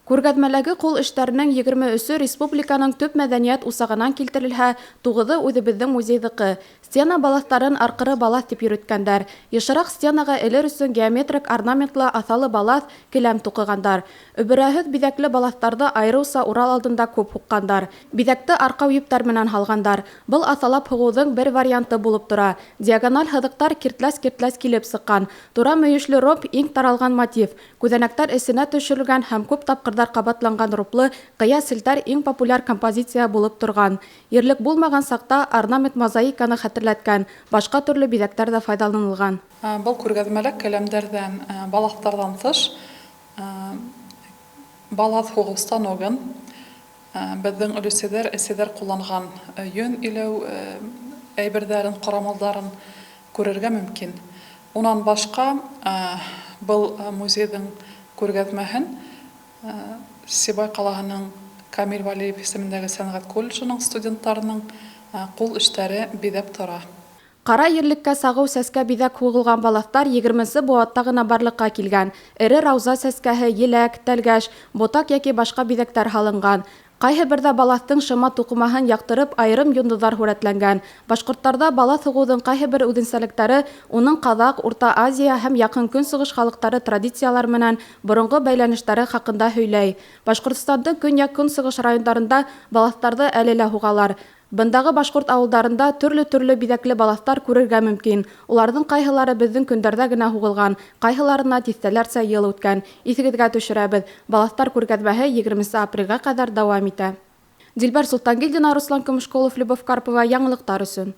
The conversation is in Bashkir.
Күргәҙмәләге ҡул эштәренең 23-е республиканың төп мәҙәниәт усағынан килтерелһә, 9-ы үҙебеҙҙең музейҙыҡы. Стена балаҫтарын арҡыры балаҫ тип йөрөткәндәр. Йышыраҡ стенаға элер өсөн геометрик орнаментлы аҫалы балаҫ, келәм туҡығандар. Өбөрәһеҙ биҙәкле балаҫтарҙы айырыуса урал алдында күп һуҡҡандар. Биҙәкте арҡау ептәр менән һалғандар. Был аҫалап һуғыуҙың бер варианты булып тора. Диагональ һыҙыҡтар киртләс-киртләс килеп сыҡҡан. Тура мөйөшлө роб иң таралған мотив. Күҙәнәктәр эсенә төшөрөлгән һәм күп тапҡырҙар ҡабатланған руплы ҡыя селтәр иң популяр композиция булып торған. Ерлек булмаған саҡта орнамент мозаиканы хәтерләткән, башҡа төрлө биҙәктәр ҙә файҙаланылған. Был күргәҙмәлә келәмдәрҙән, балаҫтарҙан тыш, балаҫ һуғыу станогын, беҙҙең өләсәйҙәр ҡулланған йөн иләү әйберҙәрен, ҡорамалдарын күрергә мөмкин. Унан башҡа был музейҙың күргәҙмәһен Сибай ҡалаһының Камил Валиев исемендәге сәнғәт колледжының студенттарының ҡул эштәре биҙәп тора. Ҡара ерлеккә сағыу сәскә биҙәк һуғылған балаҫтар 20-нсе быуатта ғына барлыҡҡа килгән. Эре рауза сәскәһе, еләк, тәлгәш, ботаҡ йәки башҡа биҙәктәр һалынған. Ҡайһы берҙә балаҫтың шыма туҡымаһын яҡтырып айырым йондоҙҙар һүрәтләнгән. Башҡорттарҙа балаҫ һуғыуҙың ҡайһы бер үҙенсәлектәре уның Ҡаҙаҡ, Урта Азия һәм Яҡын Көнсығыш халыҡтары традициялар менән боронғо бәйләнештәре хаҡында һөйләй. Башҡортостандың көньяҡ-көнсығыш райондарында балаҫтарҙы әле лә һуғалар. Бындағы башҡорт ауылдарында төрлө биҙәкле балаҫтар күрергә мөмкин. Уларҙың ҡайһылары беҙҙең көндәрҙә генә һуғылған, ҡайһыларына тиҫтәләрсә йыл үткән. Иҫегеҙгә төшөрәбеҙ, балаҫтар күргәҙмәһе 20 апрелгә ҡәҙәр дауам итә. Дилбәр Солтангилдина, Руслан Көмөшҡолов, Любовь Карпова, яңылыҡтар өсөн.